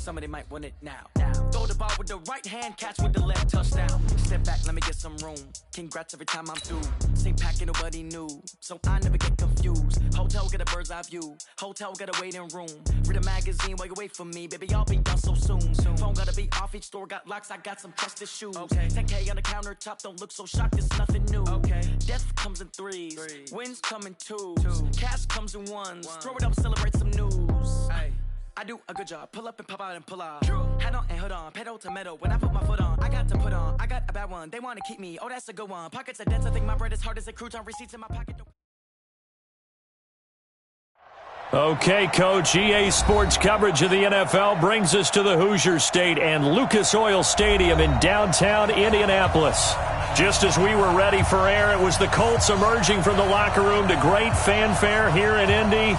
somebody might want it now. Throw the ball with the right hand, catch with the left, touchdown. Step back, let me get some room. Congrats every time I'm through. Same pack and nobody knew, so I never get confused. Hotel get a bird's eye view. Hotel got a waiting room. Read a magazine while you wait for me, baby. I'll be done so soon. Phone gotta be off, each store got locks. I got some trusted shoes. 10K on the countertop, don't look so shocked. It's nothing new. Death comes in threes. Wins come in twos. Cash comes in ones. Throw it up, celebrate some news. I do a good job. Pull up and pop out and pull out. Head on and hood on. Pedal to metal. When I put my foot on, I got to put on. I got a bad one. They want to keep me. Oh, that's a good one. Pockets are dense. I think my bread is hard as a crouton. Receipts in my pocket. Okay, Coach, EA Sports coverage of the NFL brings us to the Hoosier State and Lucas Oil Stadium in downtown Indianapolis. Just as we were ready for air, it was the Colts emerging from the locker room to great fanfare here in Indy.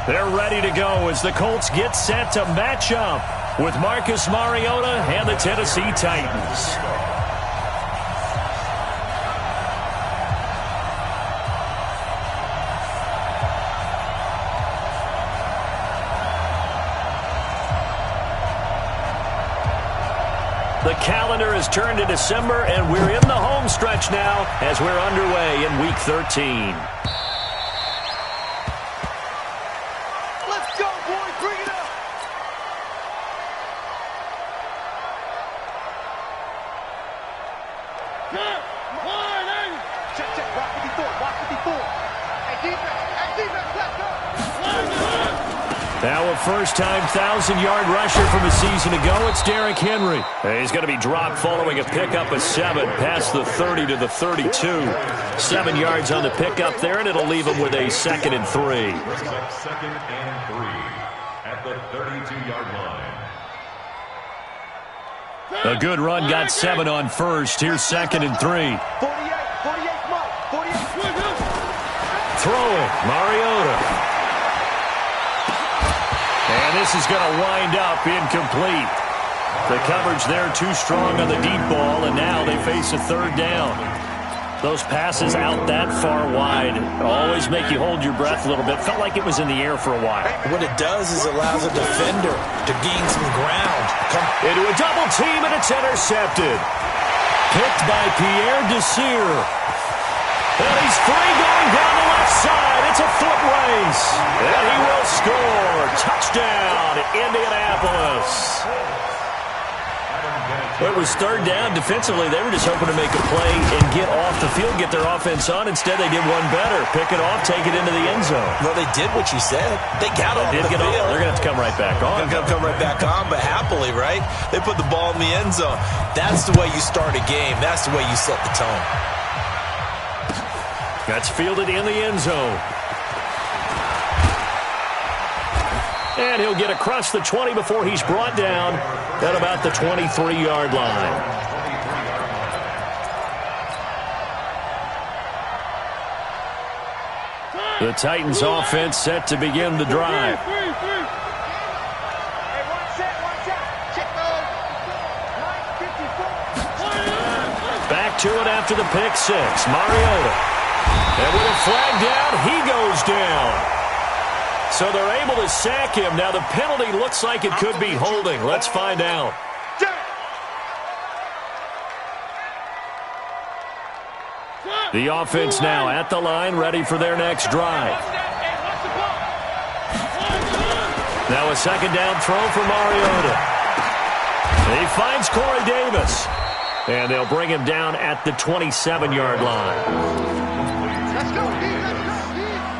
They're ready to go as the Colts get set to match up with Marcus Mariota and the Tennessee Titans. The calendar has turned to December, and we're in the home stretch now as we're underway in Week 13. Let's go, boys. Bring it up. Check. Watch it before. Hey, defense, let's go. Now a first-time 1,000-yard rusher from a season ago, it's Derrick Henry. He's going to be dropped following a pickup of 7 past the 30 to the 32. 7 yards on the pickup there, and it'll leave him with a 2nd and 3. 2nd and 3 at the 32-yard line. A good run got 7 on first. Here's 2nd and 3. 48, Mike. 48. Throwing, Mariota. And this is going to wind up incomplete. The coverage there too strong on the deep ball, and now they face a 3rd down. Those passes out that far wide always make you hold your breath a little bit. Felt like it was in the air for a while. What it does is allows a defender to gain some ground. Into a double team, and it's intercepted. Picked by Pierre Desir. And he's free going down the left side. It's a foot race. And he will score. Touchdown, Indianapolis. It was 3rd down. Defensively, they were just hoping to make a play and get off the field, get their offense on. Instead, they did one better. Pick it off, take it into the end zone. Well, they did what you said. They got off the field. They're going to have to come right back on. They're going to come right back on, but happily, right? They put the ball in the end zone. That's the way you start a game. That's the way you set the tone. That's fielded in the end zone. And he'll get across the 20 before he's brought down at about the 23-yard line. The Titans offense set to begin the drive. Back to it after the pick 6. Mariota. And with a flag down, he goes down. So they're able to sack him. Now the penalty looks like it could be holding. Let's find out. The offense now at the line, ready for their next drive. Now a 2nd down throw for Mariota. He finds Corey Davis. And they'll bring him down at the 27-yard line.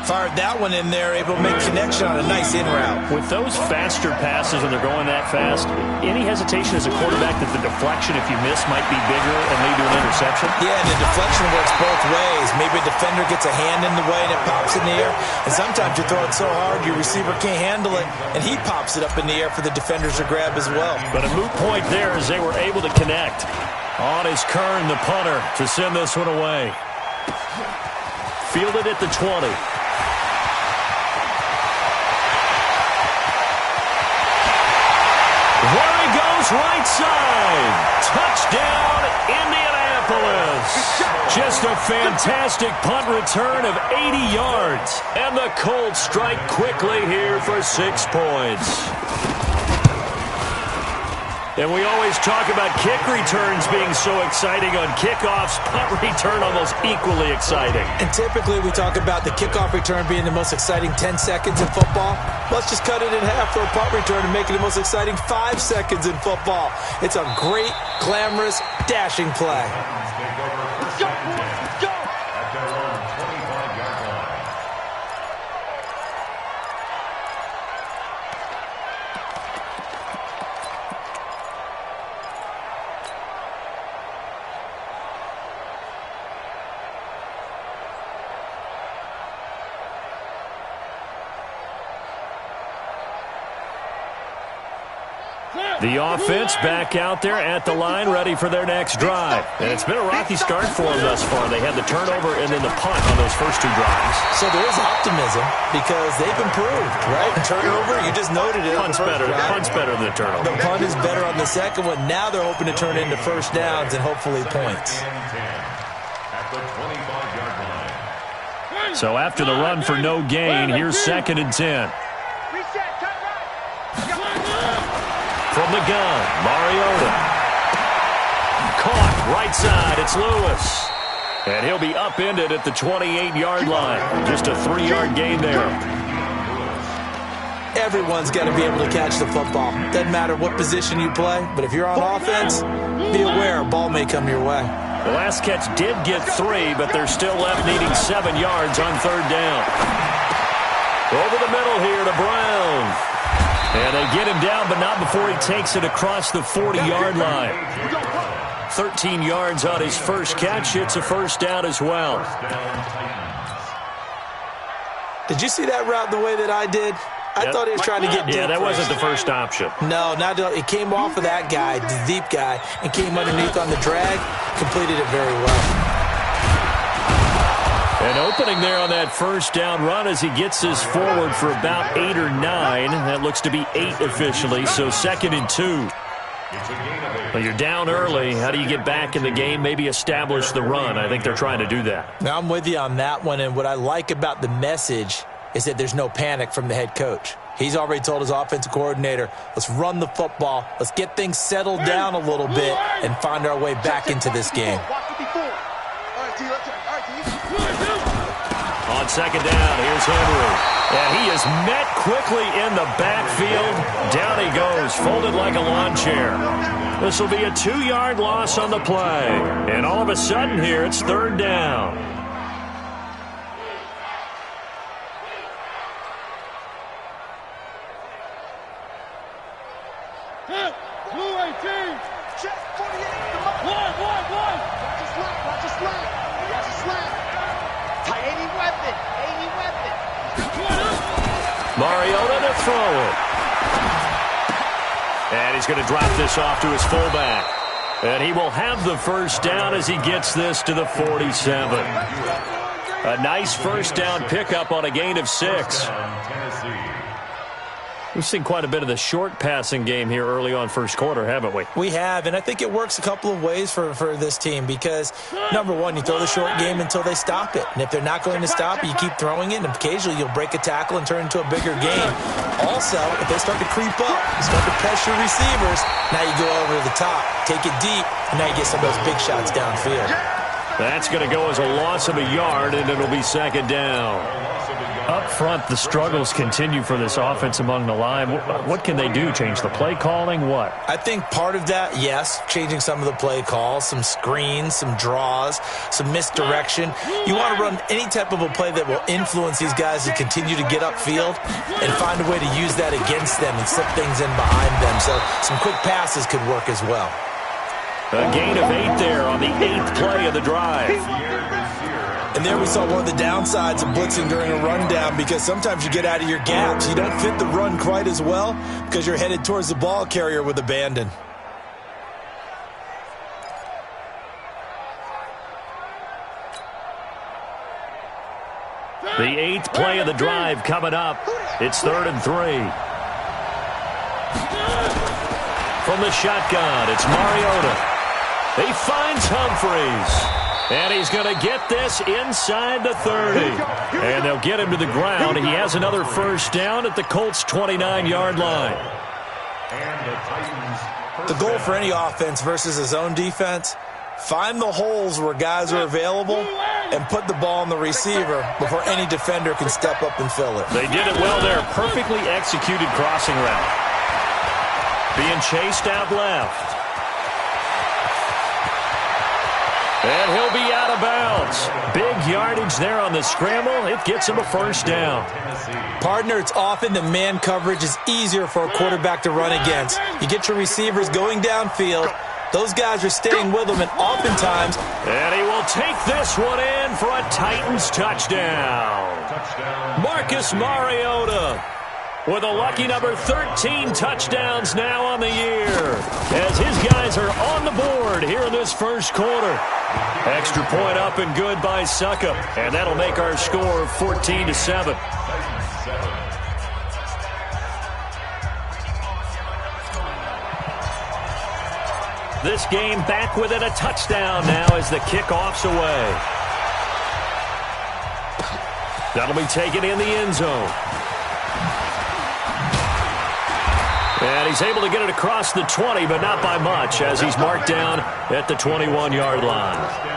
Fired that one in there, able to make connection on a nice in route. With those faster passes when they're going that fast, any hesitation as a quarterback that the deflection, if you miss, might be bigger and lead to an interception? Yeah, and the deflection works both ways. Maybe a defender gets a hand in the way and it pops in the air. And sometimes you throw it so hard your receiver can't handle it, and he pops it up in the air for the defenders to grab as well. But a moot point there as they were able to connect. On is Kern, the punter, to send this one away. Fielded at the 20. There he goes, right side. Touchdown, Indianapolis. Just a fantastic punt return of 80 yards. And the Colts strike quickly here for 6 points. And we always talk about kick returns being so exciting on kickoffs. Punt return almost equally exciting. And typically we talk about the kickoff return being the most exciting 10 seconds in football. Let's just cut it in half for a punt return and make it the most exciting 5 seconds in football. It's a great, glamorous, dashing play. The offense back out there at the line, ready for their next drive. And it's been a rocky start for them thus far. They had the turnover and then the punt on those first 2 drives. So there is optimism because they've improved, right? Turnover, you just noted it. Punt's better than the turnover. The punt is better on the second one. Now they're hoping to turn it into first downs and hopefully points. So after the run for no gain, here's 2nd and 10. From the gun, Mariota. Caught, right side, it's Lewis. And he'll be upended at the 28-yard line. Just a 3-yard gain there. Everyone's got to be able to catch the football. Doesn't matter what position you play, but if you're on offense, be aware a ball may come your way. The last catch did get 3, but they're still left needing 7 yards on 3rd down. Over the middle here to Brown. And they get him down, but not before he takes it across the 40-yard line. 13 yards on his first catch. It's a first down as well. Did you see that route the way that I did? I thought he was trying to get deep. Yeah, that wasn't the first option. No, it came off of that guy, the deep guy, and came underneath on the drag. Completed it very well. An opening there on that first down run as he gets this forward for about 8 or 9. That looks to be 8 officially, so 2nd and 2. Well, you're down early. How do you get back in the game? Maybe establish the run. I think they're trying to do that. Now, I'm with you on that one, and what I like about the message is that there's no panic from the head coach. He's already told his offensive coordinator, let's run the football, let's get things settled down a little bit, and find our way back into this game. On 2nd down, here's Henry. And he is met quickly in the backfield. Down he goes, folded like a lawn chair. This will be a 2-yard loss on the play. And all of a sudden here, it's 3rd down. Blue 18. Check 48. One. Watch his lap. Watch his lap. Any weapon. Mariota to throw it. And he's going to drop this off to his fullback. And he will have the first down as he gets this to the 47. A nice first down pickup on a gain of 6. We've seen quite a bit of the short passing game here early on first quarter, haven't we? We have, and I think it works a couple of ways for this team because, number one, you throw the short game until they stop it. And if they're not going to stop it, you keep throwing it, and occasionally you'll break a tackle and turn it into a bigger game. Also, if they start to creep up, start to pressure receivers, now you go over the top, take it deep, and now you get some of those big shots downfield. That's going to go as a loss of a yard, and it'll be 2nd down. Up front, the struggles continue for this offense among the line. What can they do? Change the play calling? What? I think part of that, yes, changing some of the play calls, some screens, some draws, some misdirection. You want to run any type of a play that will influence these guys to continue to get upfield and find a way to use that against them and slip things in behind them. So some quick passes could work as well. A gain of 8 there on the 8th play of the drive. And there we saw one of the downsides of blitzing during a rundown because sometimes you get out of your gaps. You don't fit the run quite as well because you're headed towards the ball carrier with abandon. The 8th play of the drive coming up. It's 3rd and 3. From the shotgun, it's Mariota. He finds Humphreys. And he's going to get this inside the 30. And they'll get him to the ground. He has another first down at the Colts' 29-yard line. And the Titans The goal for any offense versus a zone defense, find the holes where guys are available and put the ball on the receiver before any defender can step up and fill it. They did it well there. Perfectly executed crossing route. Being chased out left. And he'll be out of bounds. Big yardage there on the scramble. It gets him a first down. Partner, it's often the man coverage is easier for a quarterback to run against. You get your receivers going downfield. Those guys are staying with them, and oftentimes... And he will take this one in for a Titans touchdown. Marcus Mariota with a lucky number 13 touchdowns now on the year, as his guys are on the board here in this first quarter. Extra point up and good by Suckup, and that'll make our score 14-7. This game back within a touchdown now as the kickoff's away. That'll be taken in the end zone. And he's able to get it across the 20, but not by much, as he's marked down at the 21-yard line.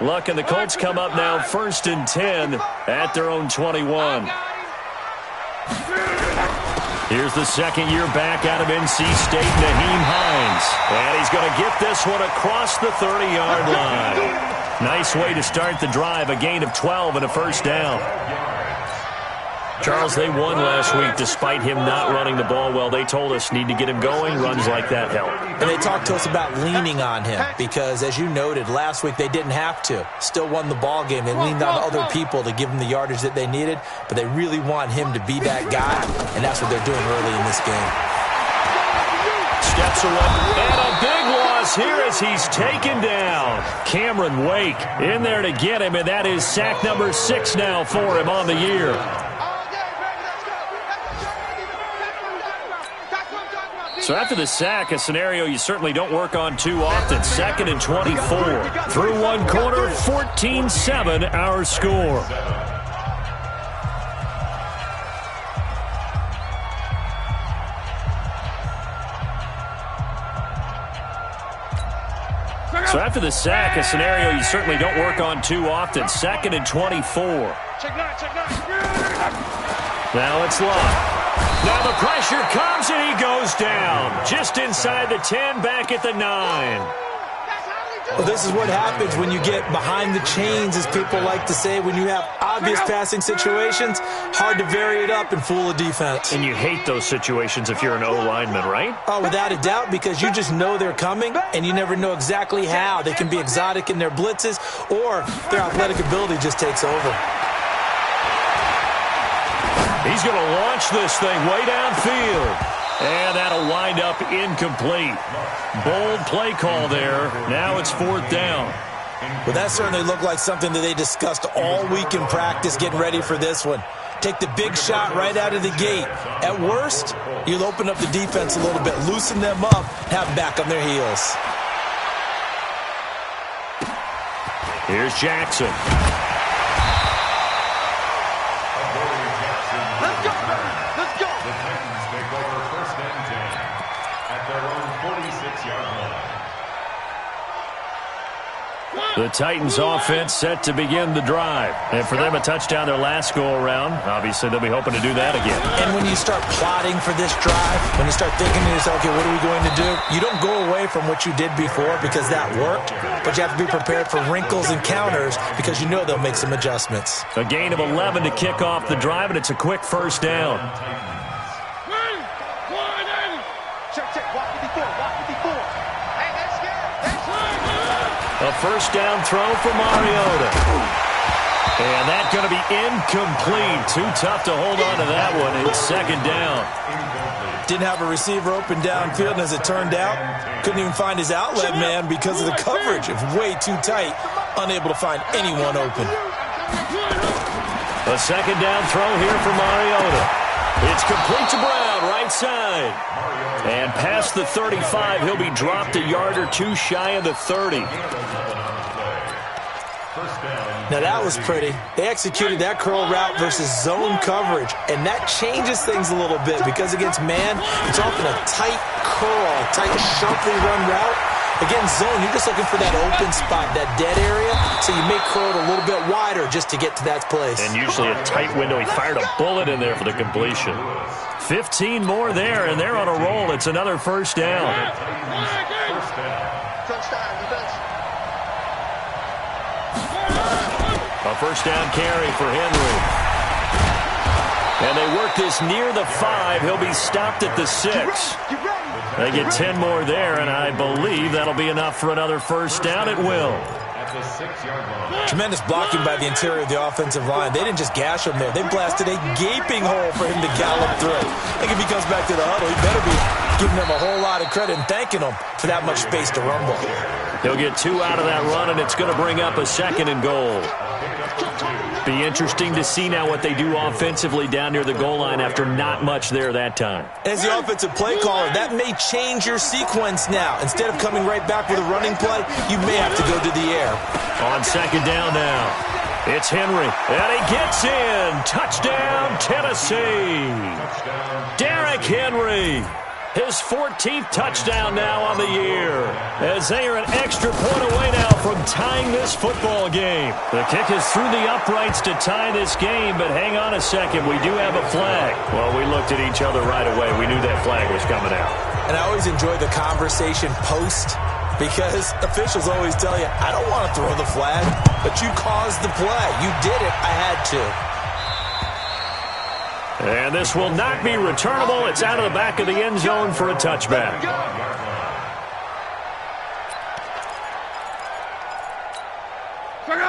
Luck and the Colts come up now 1st and 10 at their own 21. Here's the second year back out of NC State, Naheem Hines. And he's going to get this one across the 30-yard line. Nice way to start the drive, a gain of 12 and a first down. Charles, they won last week despite him not running the ball well. They told us need to get him going. Runs like that help. And they talked to us about leaning on him because, as you noted, last week they didn't have to. Still won the ball game. They leaned on other people to give them the yardage that they needed, but they really want him to be that guy, and that's what they're doing early in this game. Steps away, and a big loss here as he's taken down. Cameron Wake in there to get him, and that is sack number 6 now for him on the year. So after the sack, a scenario you certainly don't work on too often. 2nd and 24. Through one quarter, 14-7 our score. So after the sack, a scenario you certainly don't work on too often. 2nd and 24. Now it's Locke. Now the pressure comes and he goes down. Just inside the 10, back at the 9. Well, this is what happens when you get behind the chains, as people like to say. When you have obvious passing situations, hard to vary it up and fool a defense. And you hate those situations if you're an O-lineman, right? Oh, without a doubt, because you just know they're coming, and you never know exactly how. They can be exotic in their blitzes, or their athletic ability just takes over. He's going to launch this thing way downfield. And that'll wind up incomplete. Bold play call there. Now it's 4th down. Well, that certainly looked like something that they discussed all week in practice getting ready for this one. Take the big shot right out of the gate. At worst, you'll open up the defense a little bit, loosen them up, have them back on their heels. Here's Jackson. The Titans offense set to begin the drive. And for them, a touchdown their last go-around. Obviously, they'll be hoping to do that again. And when you start plotting for this drive, when you start thinking to yourself, okay, what are we going to do? You don't go away from what you did before because that worked, but you have to be prepared for wrinkles and counters because you know they'll make some adjustments. A gain of 11 to kick off the drive, and it's a quick first down. A first down throw for Mariota. And that's going to be incomplete. Too tough to hold on to that one. It's 2nd down. Didn't have a receiver open downfield, and as it turned out, couldn't even find his outlet man because of the coverage. It was way too tight, unable to find anyone open. A 2nd down throw here for Mariota. It's complete to Brown, right side. And past the 35, he'll be dropped a yard or two shy of the 30. Now that was pretty. They executed that curl route versus zone coverage, and that changes things a little bit because against man, it's often a tight curl, tight, sharply run route. Against zone, you're just looking for that open spot, that dead area, so you make curl a little bit wider just to get to that place. And usually a tight window. He fired a bullet in there for the completion. 15 more there, and they're on a roll. It's another first down. A first down carry for Henry. And they work this near the 5. He'll be stopped at the 6. They get 10 more there, and I believe that'll be enough for another first down. It will. Tremendous blocking by the interior of the offensive line. They didn't just gash him there. They blasted a gaping hole for him to gallop through. I think if he comes back to the huddle, he better be giving them a whole lot of credit and thanking them for that much space to rumble. He'll get 2 out of that run, and it's going to bring up a 2nd and goal. Be interesting to see now what they do offensively down near the goal line after not much there that time. As the offensive play caller, that may change your sequence now. Instead of coming right back with a running play, you may have to go to the air. On 2nd down now, it's Henry, and he gets in. Touchdown, Tennessee. Derrick Henry. His 14th touchdown now on the year, as they are an extra point away now from tying this football game. The kick is through the uprights to tie this game, but hang on a second, we do have a flag. Well, we looked at each other right away. We knew that flag was coming out. And I always enjoy the conversation post, because officials always tell you, I don't want to throw the flag, but you caused the play. You did it. I had to. And this will not be returnable. It's out of the back of the end zone for a touchback.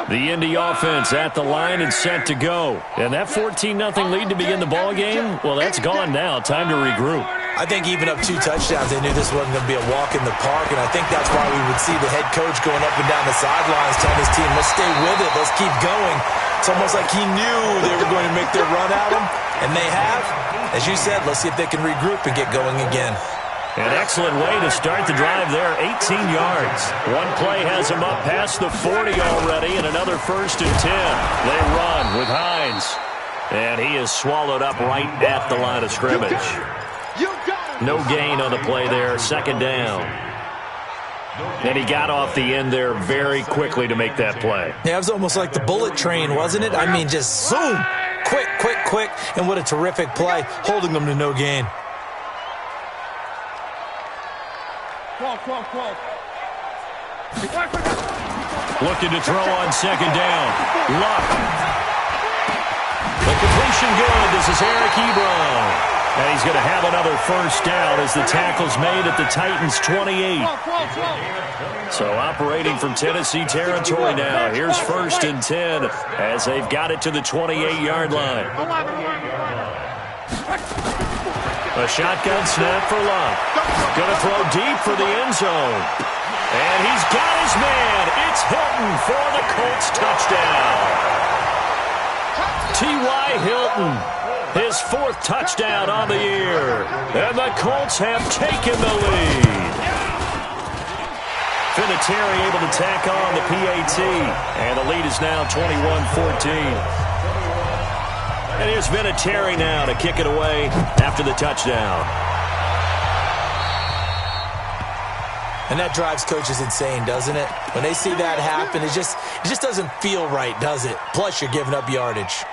The Indy offense at the line and set to go. And that 14-0 lead to begin the ball game, well, that's gone now. Time to regroup. I think even up 2 touchdowns, they knew this wasn't going to be a walk in the park, and I think that's why we would see the head coach going up and down the sidelines telling his team, let's stay with it, let's keep going. It's almost like he knew they were going to make their run at him, and they have. As you said, let's see if they can regroup and get going again. An excellent way to start the drive there, 18 yards. One play has them up past the 40 already, and another 1st and 10. They run with Hines, and he is swallowed up right at the line of scrimmage. No gain on the play there, 2nd down. And he got off the end there very quickly to make that play. Yeah, it was almost like the bullet train, wasn't it? I mean, just zoom, quick, quick, quick, and what a terrific play, holding them to no gain. Looking to throw on 2nd down. Luck. The completion good. This is Eric Ebron. And he's going to have another first down as the tackle's made at the Titans' 28. So operating from Tennessee territory now. Here's 1st and 10 as they've got it to the 28-yard line. A shotgun snap for Luck. Going to throw deep for the end zone. And he's got his man. It's Hilton for the Colts touchdown. T.Y. Hilton. His 4th touchdown on the year. And the Colts have taken the lead. Vinatieri able to tack on the PAT. And the lead is now 21-14. And here's Vinatieri now to kick it away after the touchdown. And that drives coaches insane, doesn't it? When they see that happen, it just doesn't feel right, does it? Plus, you're giving up yardage.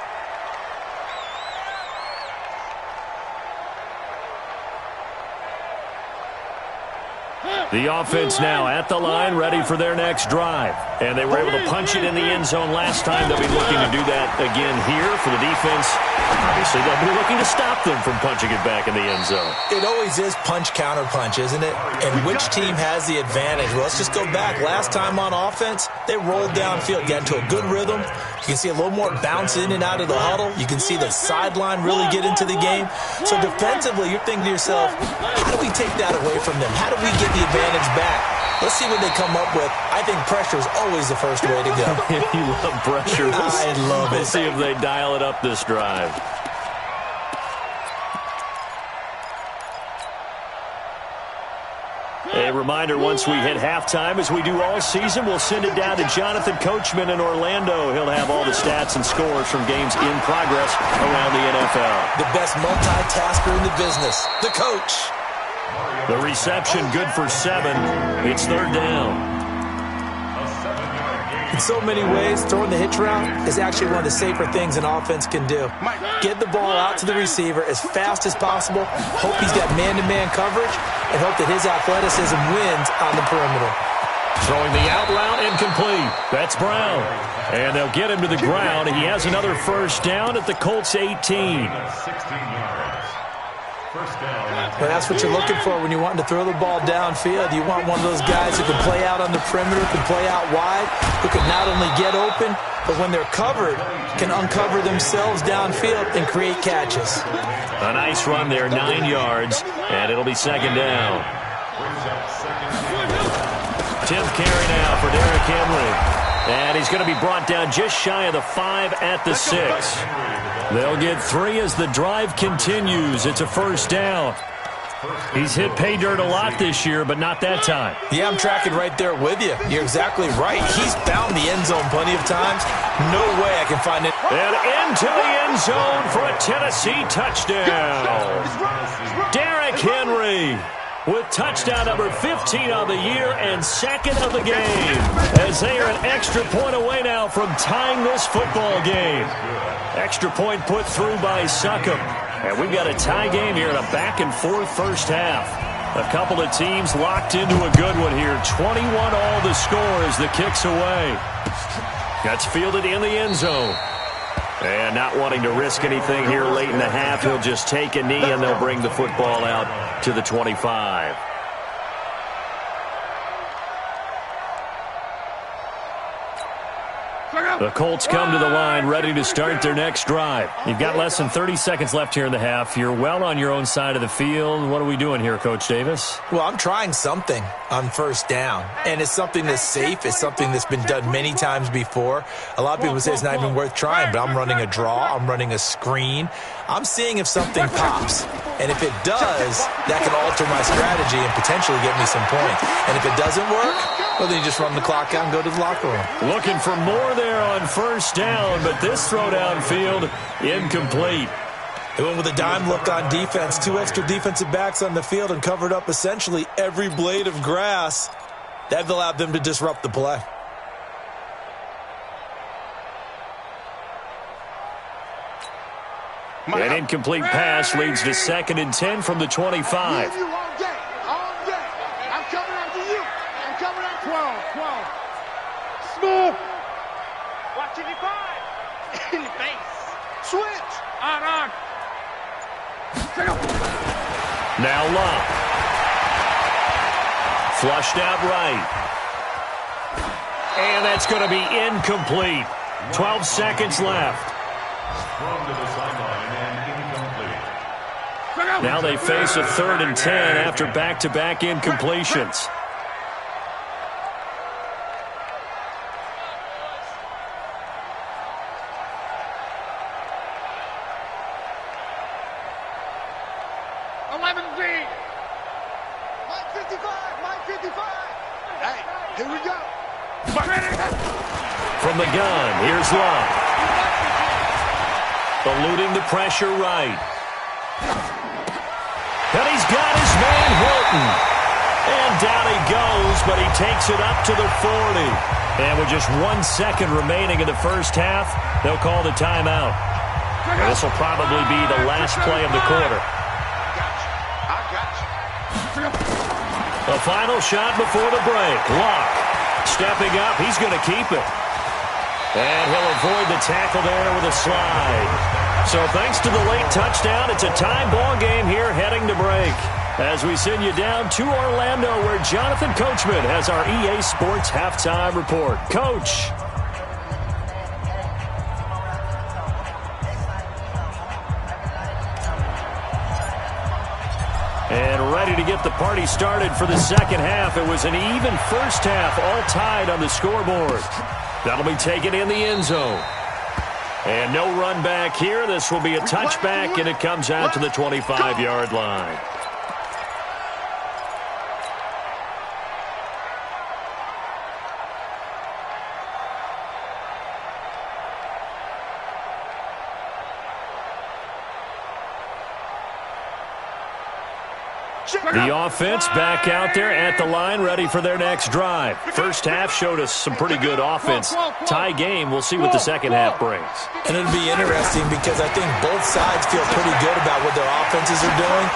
The offense now at the line, ready for their next drive. And they were able to punch it in the end zone last time. They'll be looking to do that again here for the defense. Obviously, they'll be looking to stop them from punching it back in the end zone. It always is punch-counter-punch, isn't it? And which team has the advantage? Well, let's just go back. Last time on offense, they rolled downfield, got into a good rhythm. You can see a little more bounce in and out of the huddle. You can see the sideline really get into the game. So defensively, you're thinking to yourself, how do we take that away from them? How do we get the advantage back? Let's see what they come up with. I think pressure is always the first way to go. You love pressure. I love it. We'll see if they dial it up this drive. A reminder, once we hit halftime, as we do all season, we'll send it down to Jonathan Coachman in Orlando. He'll have all the stats and scores from games in progress around the NFL. The best multitasker in the business, the coach. The reception good for 7. It's third down. In so many ways, throwing the hitch route is actually one of the safer things an offense can do. Get the ball out to the receiver as fast as possible, hope he's got man-to-man coverage, and hope that his athleticism wins on the perimeter. Throwing the out route, incomplete. That's Brown. And they'll get him to the ground. He has another first down at the Colts 18. 16 yards. First down. Well, that's what you're looking for when you're wanting to throw the ball downfield. You want one of those guys who can play out on the perimeter, can play out wide, who can not only get open, but when they're covered, can uncover themselves downfield and create catches. A nice run there, 9 yards, and it'll be second down. 10th carry now for Derrick Henry. And he's going to be brought down just shy of the 5 at the 6. They'll get 3 as the drive continues. It's a first down. He's hit pay dirt a lot this year, but not that time. Yeah, I'm tracking right there with you. You're exactly right. He's found the end zone plenty of times. No way I can find it. And into the end zone for a Tennessee touchdown. Derrick Henry with touchdown number 15 on the year and second of the game, as they are an extra point away now from tying this football game. Extra point put through by Succop. And we've got a tie game here in a back-and-forth first half. A couple of teams locked into a good one here. 21 all the score as the kick's away. That's fielded in the end zone. And not wanting to risk anything here late in the half, he'll just take a knee and they'll bring the football out to the 25. The Colts come to the line ready to start their next drive. You've got less than 30 seconds left here in the half. You're well on your own side of the field. What are we doing here, Coach Davis? Well, I'm trying something on first down, and it's something that's safe. It's something that's been done many times before. A lot of people say it's not even worth trying, but I'm running a draw. I'm running a screen. I'm seeing if something pops, and if it does, that can alter my strategy and potentially get me some points. And if it doesn't work, well, then you just run the clock out and go to the locker room. Looking for more there on first down, but this throw downfield, incomplete. They went with a dime look on defense. 2 extra defensive backs on the field and covered up essentially every blade of grass. That allowed them to disrupt the play. An incomplete pass leads to 2nd and 10 from the 25. I'm coming after you. I'm coming after 12. Smooth. Watching you five. In the face. Switch. On. Now Locke. Flushed out right. And that's going to be incomplete. 12 seconds left. From to the sideline and incomplete. Now they face a 3rd and 10 after back-to-back incompletions. Here we go. From the gun, here's Locke. Eluding the pressure right. And he's got his man Hilton. And down he goes, but he takes it up to the 40. And with just 1 second remaining in the first half, they'll call the timeout. And this will probably be the last play of the quarter. The final shot before the break. Locke stepping up. He's going to keep it. And he'll avoid the tackle there with a slide. So thanks to the late touchdown, it's a tie ball game here heading to break. As we send you down to Orlando, where Jonathan Coachman has our EA Sports halftime report. Coach. And ready to get the party started for the second half. It was an even first half, all tied on the scoreboard. That'll be taken in the end zone. And no run back here. This will be a touchback, and it comes out to the 25-yard line. The offense back out there at the line, ready for their next drive. First half showed us some pretty good offense. Tie game, we'll see what the second half brings. And it'll be interesting because I think both sides feel pretty good about what their offenses are doing.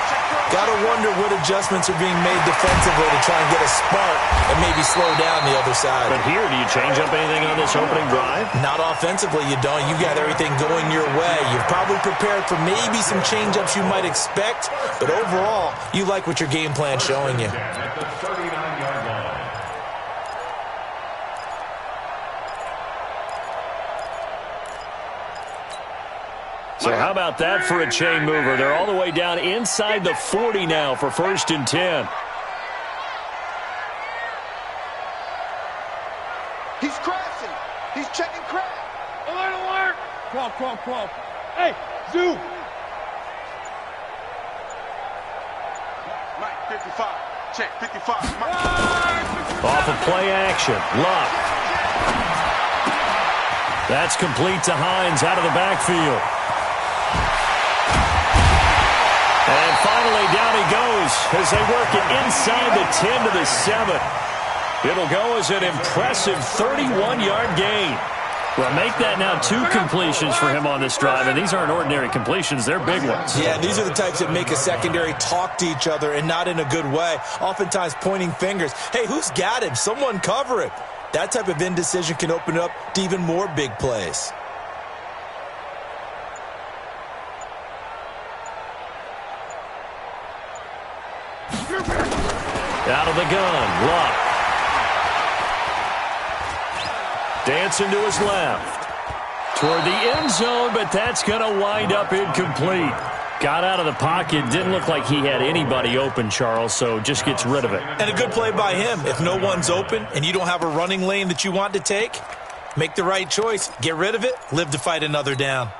Got to wonder what adjustments are being made defensively to try and get a spark and maybe slow down the other side. But here, do you change up anything on this opening drive? Not offensively, you don't. You got everything going your way. You're probably prepared for maybe some change-ups you might expect, but overall, you like what your game plan's showing you. At the 39-yard line. So how about that for a chain mover? They're all the way down inside the 40 now for 1st and 10. He's crashing. He's checking crash. Alert. 12. Hey, Zoo. Mike, 55. Check, 55. Mike. Off of play action. Luck. That's complete to Hines out of the backfield. And finally, down he goes as they work it inside the 10 to the 7. It'll go as an impressive 31-yard gain. Well, make that now 2 completions for him on this drive, and these aren't ordinary completions. They're big ones. Yeah, these are the types that make a secondary talk to each other and not in a good way, oftentimes pointing fingers. Hey, who's got him? Someone cover it. That type of indecision can open up to even more big plays. Out of the gun, Luck. Dancing to his left. Toward the end zone, but that's going to wind up incomplete. Got out of the pocket. Didn't look like he had anybody open, Charles, so just gets rid of it. And a good play by him. If no one's open and you don't have a running lane that you want to take, make the right choice. Get rid of it. Live to fight another down.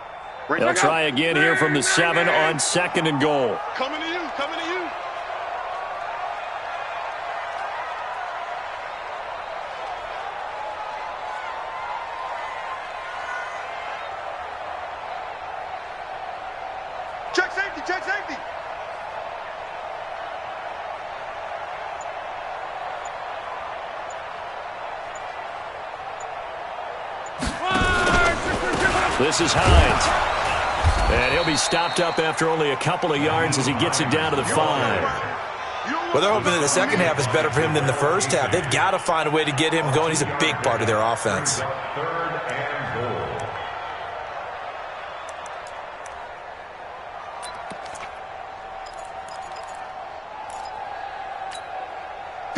They'll try again here from the 7 on 2nd and goal. Coming to you. Check safety. This is Hines. And he'll be stopped up after only a couple of yards as he gets it down to the 5. Well, they're hoping that the second half is better for him than the first half. They've got to find a way to get him going. He's a big part of their offense. 3rd and goal.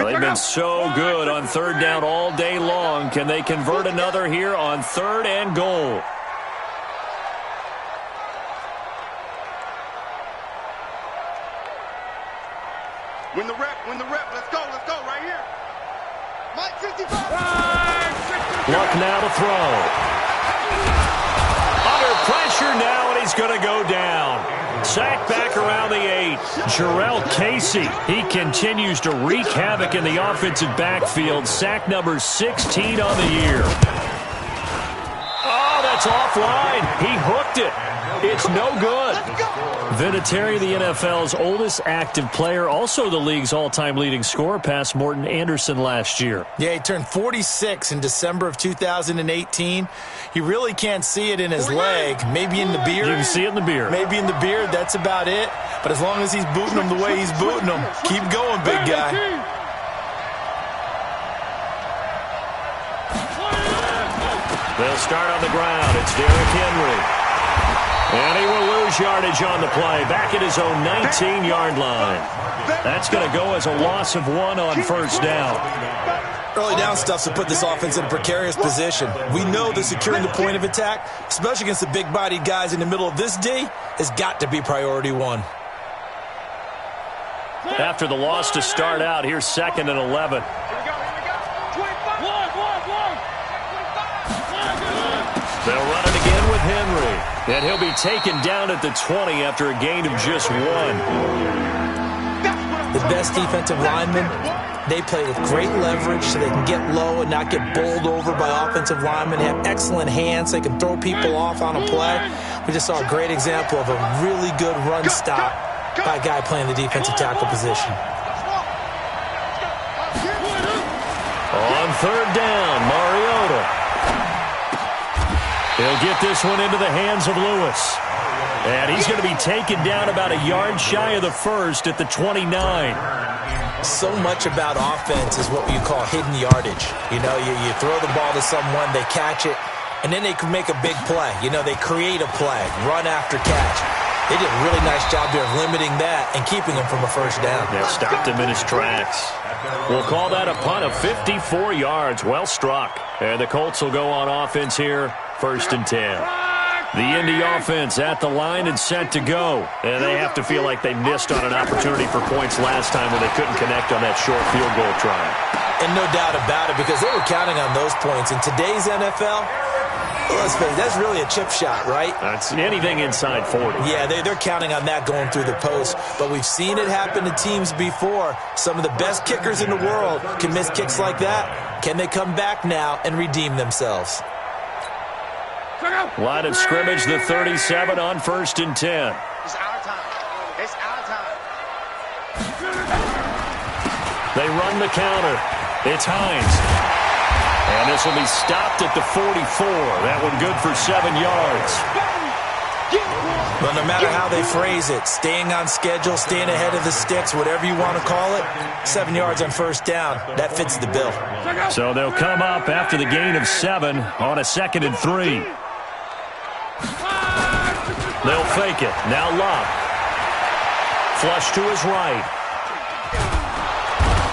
They've been so good on 3rd down all day long. Can they convert another here on 3rd and goal? Win the rep. Let's go right here. Mike 55. Luck now to throw. Under pressure now, and he's going to go down. Sacked back around the 8. Jarrell Casey, he continues to wreak havoc in the offensive backfield. Sack number 16 on the year. Oh, that's offline. He hooked it. It's no good. Vinatieri, the NFL's oldest active player, also the league's all-time leading scorer, past Morton Anderson last year. Yeah, he turned 46 in December of 2018. You really can't see it in his leg. Maybe in the beard. You can see it in the beard. Maybe in the beard. That's about it. But as long as he's booting them the way he's booting them, keep going, big guy. They'll start on the ground. It's Derrick Henry. And he will lose yardage on the play. Back at his own 19-yard line. That's going to go as a loss of 1 on 1st down. Early down stuffs to put this offense in a precarious position. We know that securing the point of attack, especially against the big-bodied guys in the middle of this D, has got to be priority 1. After the loss to start out, here's 2nd and 11. They'll run it again with Henry. And he'll be taken down at the 20 after a gain of just 1. The best defensive linemen, they play with great leverage so they can get low and not get bowled over by offensive linemen. They have excellent hands. They can throw people off on a play. We just saw a great example of a really good run stop by a guy playing the defensive tackle position. On third down, Mariota. He'll get this one into the hands of Lewis. And he's going to be taken down about a yard shy of the first at the 29. So much about offense is what you call hidden yardage. You know, you throw the ball to someone, they catch it, and then they can make a big play. You know, they create a play, run after catch. They did a really nice job there of limiting that and keeping him from a first down. They stopped him in his tracks. We'll call that a punt of 54 yards. Well struck. And the Colts will go on offense here, 1st and 10. The Indy offense at the line and set to go. And they have to feel like they missed on an opportunity for points last time when they couldn't connect on that short field goal try. And no doubt about it, because they were counting on those points. In today's NFL, let's face it, that's really a chip shot, right? That's anything inside 40. Yeah, they're counting on that going through the post. But we've seen it happen to teams before. Some of the best kickers in the world can miss kicks like that. Can they come back now and redeem themselves? Line of scrimmage, the 37 on 1st and 10. It's our time. It's our time. They run the counter. It's Hines. And this will be stopped at the 44. That one good for 7 yards. Well, no matter how they phrase it, staying on schedule, staying ahead of the sticks, whatever you want to call it, 7 yards on first down, that fits the bill. So they'll come up after the gain of 7 on a 2nd and 3. They'll fake it. Now Love. Flush to his right.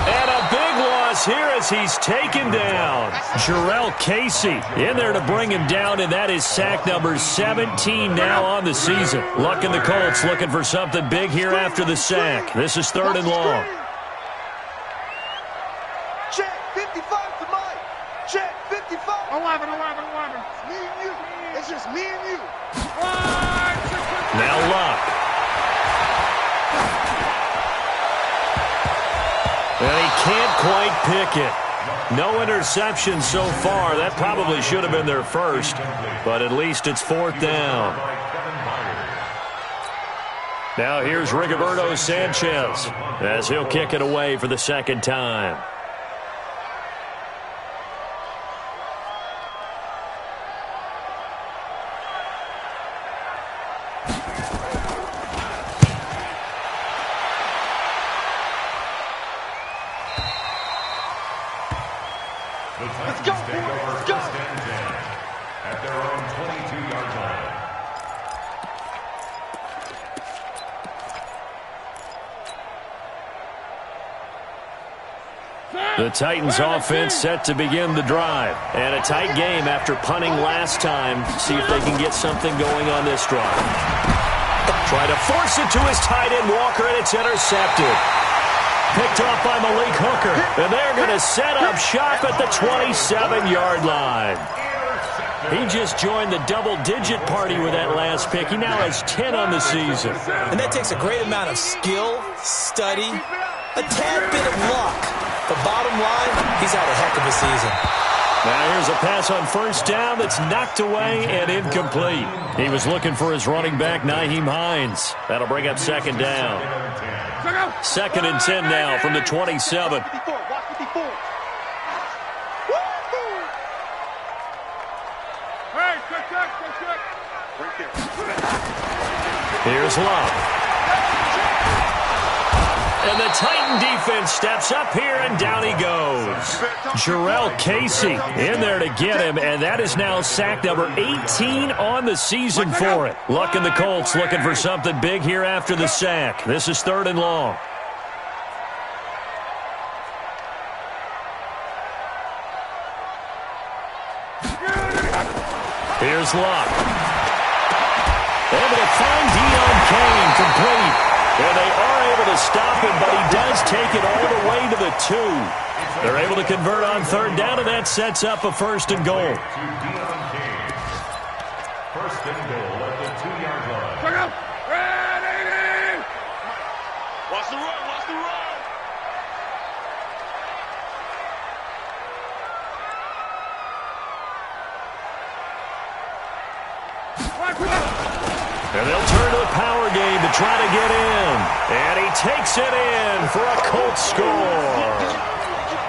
And a big loss here as he's taken down. Jarrell Casey in there to bring him down, and that is sack number 17 now on the season. Luck in the Colts looking for something big here after the sack. This is 3rd and long. Check 55 to Mike. Check 55. 11. It's me and you. It's just me and you. Now Luck. And he can't quite pick it. No interception so far. That probably should have been their first, but at least it's 4th down. Now here's Rigoberto Sanchez as he'll kick it away for the 2nd time. Let's go, boys. Let's go. At their own 22-yard line. The Titans offense set to begin the drive. And a tight game after punting last time. See if they can get something going on this drive. Try to force it to his tight end Walker, and it's intercepted. Picked off by Malik Hooker. And they're going to set up shop at the 27-yard line. He just joined the double-digit party with that last pick. He now has 10 on the season. And that takes a great amount of skill, study, a tad bit of luck. But bottom line, he's had a heck of a season. Now here's a pass on first down that's knocked away and incomplete. He was looking for his running back, Nyheim Hines. That'll bring up 2nd down. 2nd and 10 now from the 27. Here's Love. And the Titan defense steps up here, and down he goes. Jarrell Casey in there to get him, and that is now sack number 18 on the season for it. Luck in the Colts looking for something big here after the sack. This is 3rd and long. Here's Luck. Able to find Deion Kane complete. And they are able to stop him, but he does take it all the way to the 2. They're able to convert on 3rd down, and that sets up a 1st and goal. 1st and goal at the 2-yard line. Ready! Watch the run, watch the run! And they'll turn to the power game to try to get in. And he takes it in for a Colts score.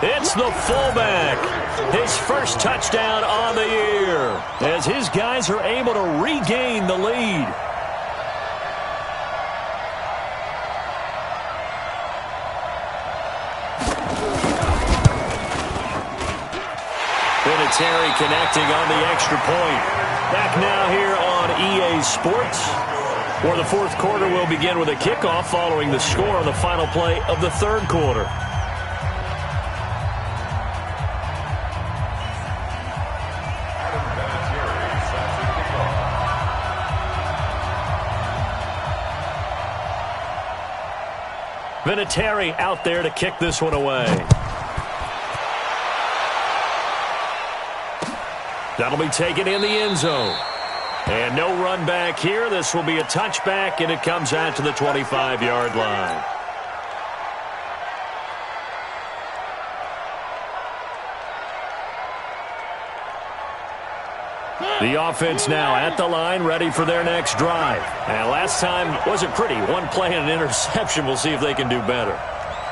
It's the fullback. His first touchdown on the year as his guys are able to regain the lead. Terry connecting on the extra point. Back now here on EA Sports, where the fourth quarter will begin with a kickoff following the score on the final play of the third quarter. Vinatieri out there to kick this one away. That'll be taken in the end zone. And no run back here. This will be a touchback, and it comes out to the 25-yard line. The offense now at the line, ready for their next drive. And last time wasn't pretty. One play and an interception. We'll see if they can do better.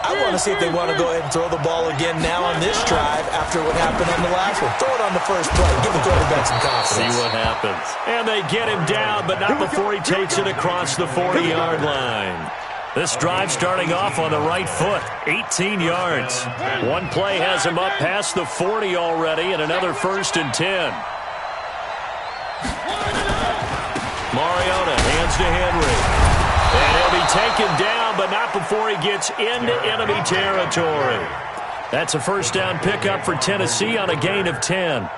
I want to see if they want to go ahead and throw the ball again now on this drive after what happened on the last one. Throw it on the first play. Give the quarterback some confidence. See what happens. And they get him down, but not before he takes it across the 40-yard line. This drive starting off on the right foot, 18 yards. One play has him up past the 40 already, and another 1st and 10. Mariota hands to Henry. And he'll be taken down, but not before he gets into enemy territory. That's a first down pickup for Tennessee on a gain of 10.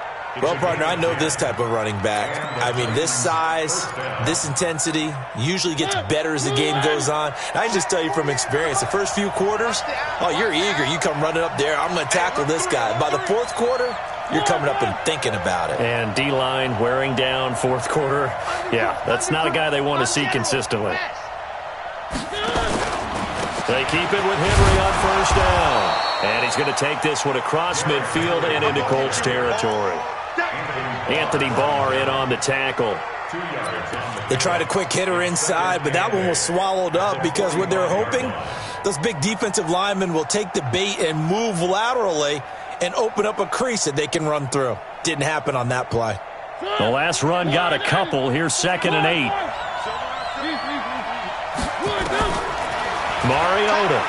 Well, partner, I know this type of running back. I mean, this size, this intensity usually gets better as the game goes on. I can just tell you from experience, the first few quarters, oh, you're eager. You come running up there, I'm going to tackle this guy. By the fourth quarter, you're coming up and thinking about it. And D-line wearing down fourth quarter. Yeah, that's not a guy they want to see consistently. They keep it with Henry on first down. And he's going to take this one across midfield and into Colts territory. Anthony Barr in on the tackle. They tried a quick hitter inside, but that one was swallowed up because what they're hoping, those big defensive linemen will take the bait and move laterally and open up a crease that they can run through. Didn't happen on that play. The last run got a couple. Here's 2nd and 8. Mariota.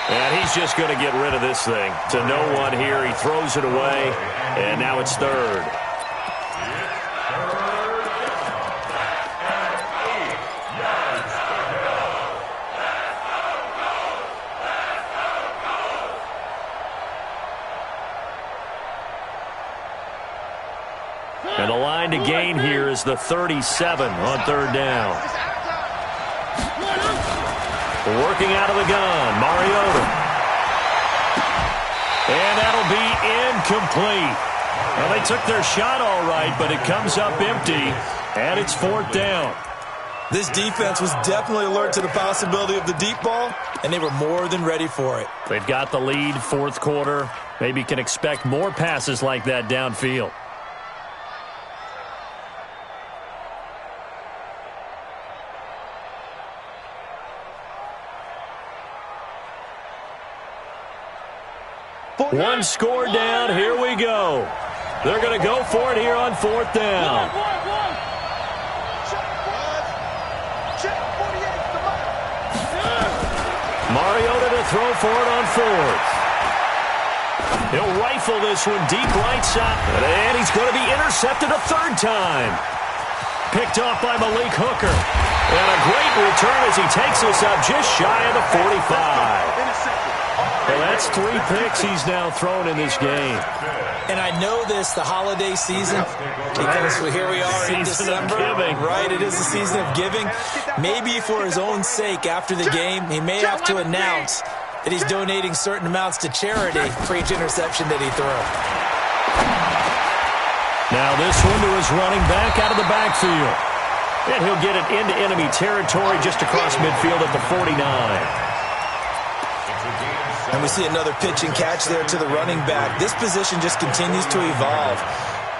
And he's just going to get rid of this thing. To no one here. He throws it away. And now it's 3rd. And the line to gain here is the 37 on 3rd down. Working out of the gun, Mariota. And that'll be incomplete. Well, they took their shot all right, but it comes up empty, and it's 4th down. This defense was definitely alert to the possibility of the deep ball, and they were more than ready for it. They've got the lead, fourth quarter. Maybe can expect more passes like that downfield. One score down. Here we go. They're going to go for it here on 4th down. Mariota to throw for it on 4th. He'll rifle this one deep right side. And he's going to be intercepted a 3rd time. Picked off by Malik Hooker. And a great return as he takes this up just shy of the 45. Well, that's 3 picks he's now thrown in this game. And I know this, the holiday season, because here we are in December. Right, it is the season of giving. Maybe for his own sake after the game, he may have to announce that he's donating certain amounts to charity for each interception that he threw. Now this one to his running back out of the backfield. And he'll get it into enemy territory just across midfield at the 49. And we see another pitch and catch there to the running back. This position just continues to evolve.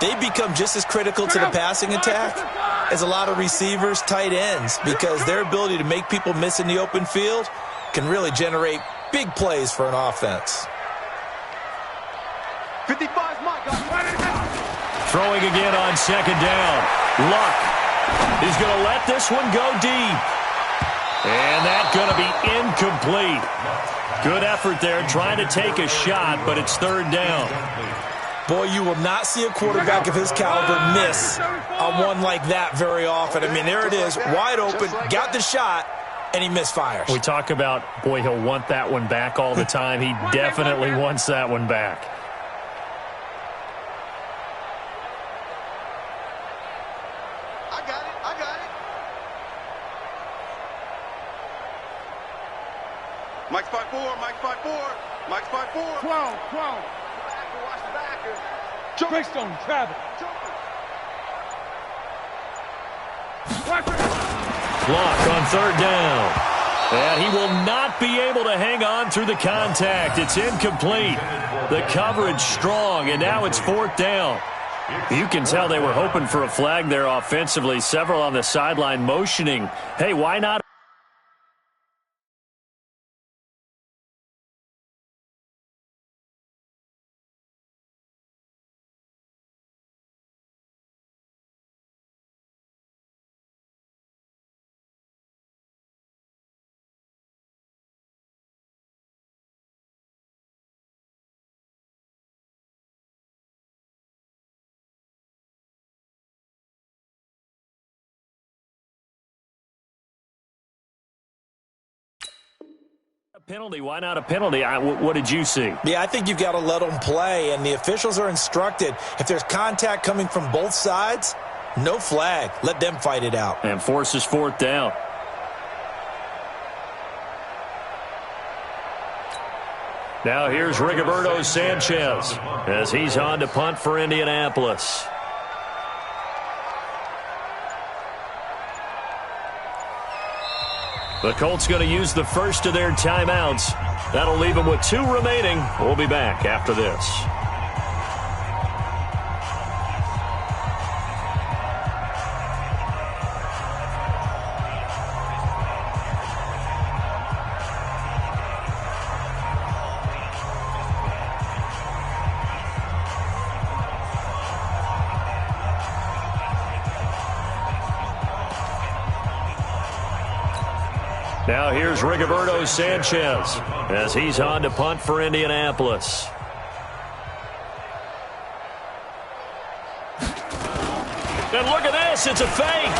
they become just as critical to the passing attack as a lot of receivers, tight ends, because their ability to make people miss in the open field can really generate big plays for an offense. 55's my guy. Throwing again on second down. Luck is going to let this one go deep. And that's going to be incomplete. Good effort there trying to take a shot, but it's third down. Boy, you will not see a quarterback of his caliber miss on one like that very often. I mean, there it is, wide open, got the shot, and he misfires. We talk about, boy, he'll want that one back all the time. He definitely wants that one back. I got it. Mike's 5'4", Mike's 5'4", Mike's 5'4". 12. Watch the backer. Greystone, Travis. Block on third down. And he will not be able to hang on through the contact. It's incomplete. The coverage strong, and now it's fourth down. You can tell they were hoping for a flag there offensively. Several on the sideline motioning, hey, why not? Penalty. Why not a penalty? What did you see? Yeah, I think you've got to let them play, and the officials are instructed, if there's contact coming from both sides, no flag. Let them fight it out. And forces fourth down. Now here's Rigoberto Sanchez as he's on to punt for Indianapolis. The Colts going to use the first of their timeouts. That'll leave them with 2 remaining. We'll be back after this. Now here's Rigoberto Sanchez as he's on to punt for Indianapolis. And look at this, it's a fake.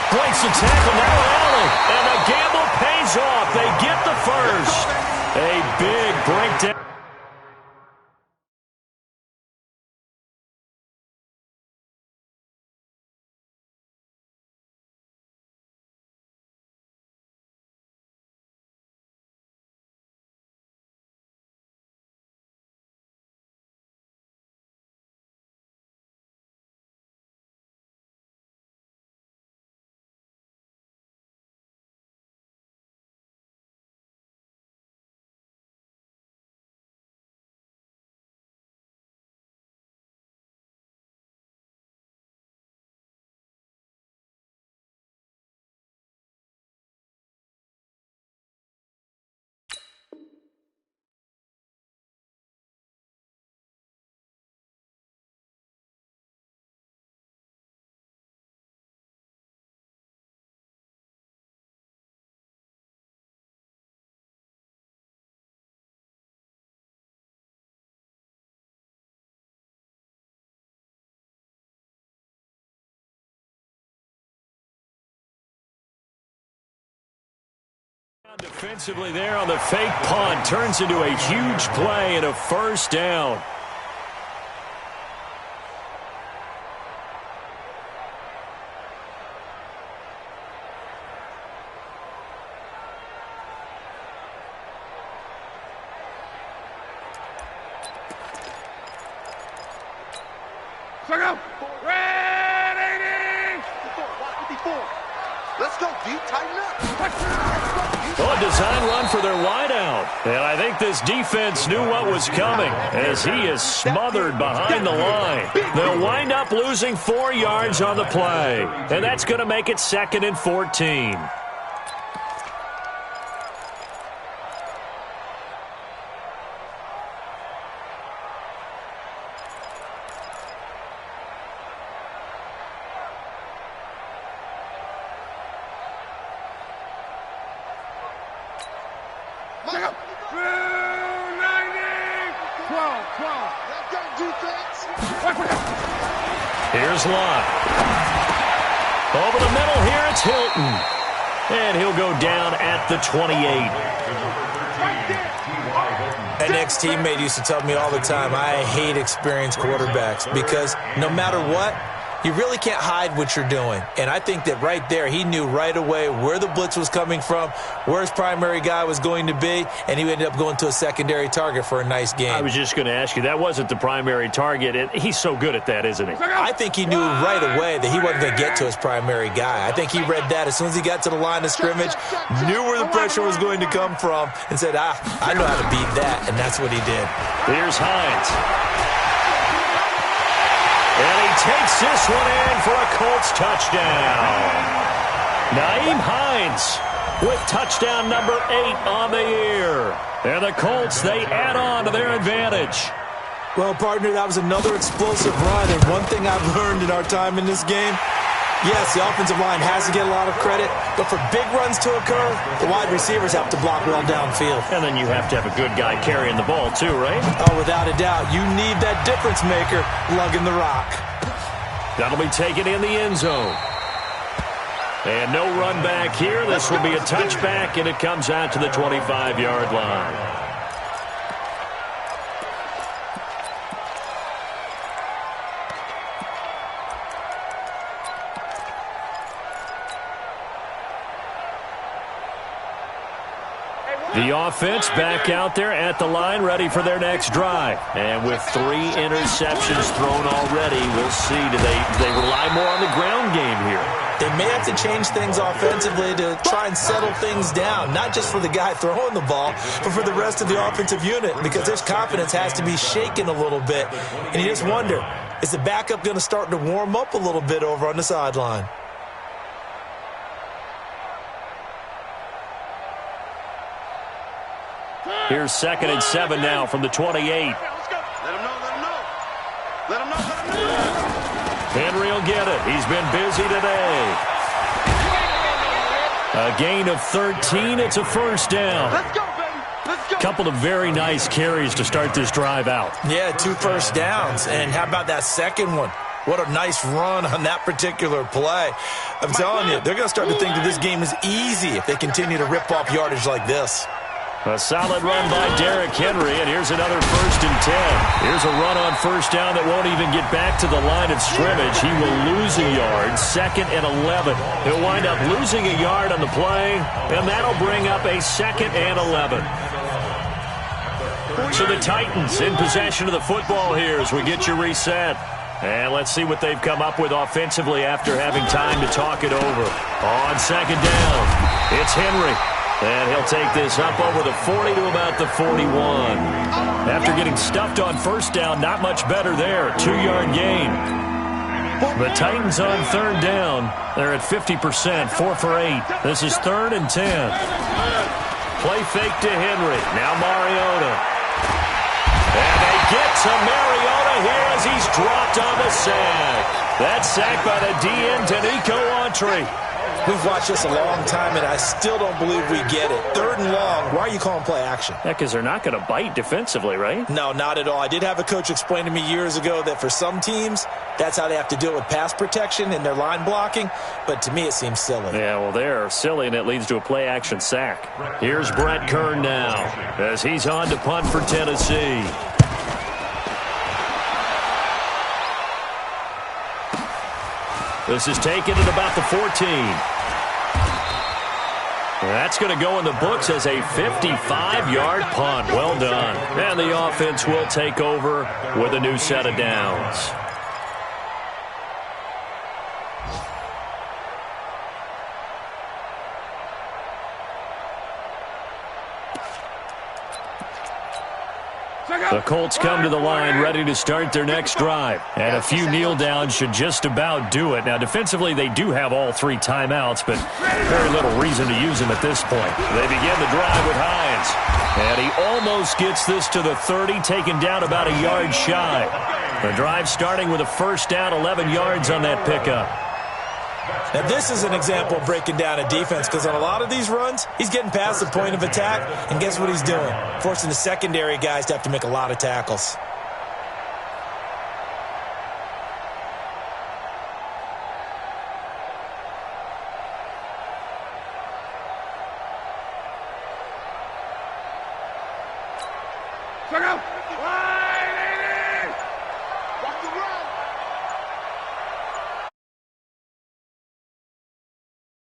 Breaks the tackle, now Allen, and the gamble pays off. They get the first. A big breakdown. Defensively there on the fake punt turns into a huge play and a first down. Check out. Ready. 54. Let's go deep, tighten up. Let's go deep. Oh, a design run for their wideout. And I think this defense knew what was coming as he is smothered behind the line. They'll wind up losing 4 yards on the play. And that's going to make it 2nd and 14. Here's Lott. Over the middle here, it's Hilton. And he'll go down at the 28. An ex-teammate used to tell me all the time, I hate experienced quarterbacks because no matter what, you really can't hide what you're doing. And I think that right there, he knew right away where the blitz was coming from, where his primary guy was going to be, and he ended up going to a secondary target for a nice game. I was just going to ask you, that wasn't the primary target, and he's so good at that, isn't he? I think he knew right away that he wasn't going to get to his primary guy. I think he read that as soon as he got to the line of scrimmage, knew where the pressure was going to come from, and said, I know how to beat that, and that's what he did. Here's Hines. And he takes this one in for a Colts touchdown. Nyheim Hines with touchdown number 8 on the year. And the Colts, they add on to their advantage. Well, partner, that was another explosive run. And one thing I've learned in our time in this game, yes, the offensive line has to get a lot of credit, but for big runs to occur, the wide receivers have to block well downfield. And then you have to have a good guy carrying the ball too, right? Oh, without a doubt. You need that difference maker lugging the rock. That'll be taken in the end zone. And no run back here. This will be a touchback, and it comes out to the 25-yard line. The offense back out there at the line, ready for their next drive. And with 3 interceptions thrown already, we'll see. Do they rely more on the ground game here? They may have to change things offensively to try and settle things down, not just for the guy throwing the ball, but for the rest of the offensive unit, because their confidence has to be shaken a little bit. And you just wonder, is the backup going to start to warm up a little bit over on the sideline? Here's 2nd and 7 now from the 28. Let him know. Henry will get it. He's been busy today. A gain of 13. It's a first down. Let's go, baby. Let's go. Couple of very nice carries to start this drive out. Yeah, 2 first downs. And how about that second one? What a nice run on that particular play. I'm telling you, they're going to start to think that this game is easy if they continue to rip off yardage like this. A solid run by Derrick Henry, and here's another 1st and 10. Here's a run on first down that won't even get back to the line of scrimmage. He will lose a yard, 2nd and 11. He'll wind up losing a yard on the play, and that'll bring up a 2nd and 11. So the Titans in possession of the football here as we get you reset. And let's see what they've come up with offensively after having time to talk it over. On 2nd down, it's Henry. And he'll take this up over the 40 to about the 41. After getting stuffed on first down, not much better there. 2-yard gain. The Titans on 3rd down. They're at 50%, 4 for 8. This is 3rd and 10. Play fake to Henry. Now Mariota. And they get to Mariota here as he's dropped on the sack. That's sacked by the DN, Danico Autry. We've watched this a long time, and I still don't believe we get it. 3rd and long, why are you calling play action? Yeah, because they're not going to bite defensively, right? No, not at all. I did have a coach explain to me years ago that for some teams, that's how they have to deal with pass protection and their line blocking, but to me it seems silly. Yeah, well, they're silly, and it leads to a play-action sack. Here's Brett Kern now as he's on to punt for Tennessee. This is taken at about the 14. That's going to go in the books as a 55-yard punt. Well done. And the offense will take over with a new set of downs. The Colts come to the line ready to start their next drive. And a few kneel downs should just about do it. Now, defensively, they do have all 3 timeouts, but very little reason to use them at this point. They begin the drive with Hines. And he almost gets this to the 30, taken down about a yard shy. The drive starting with a first down, 11 yards on that pickup. Now, this is an example of breaking down a defense because on a lot of these runs, he's getting past the point of attack, and guess what he's doing? Forcing the secondary guys to have to make a lot of tackles. Check out.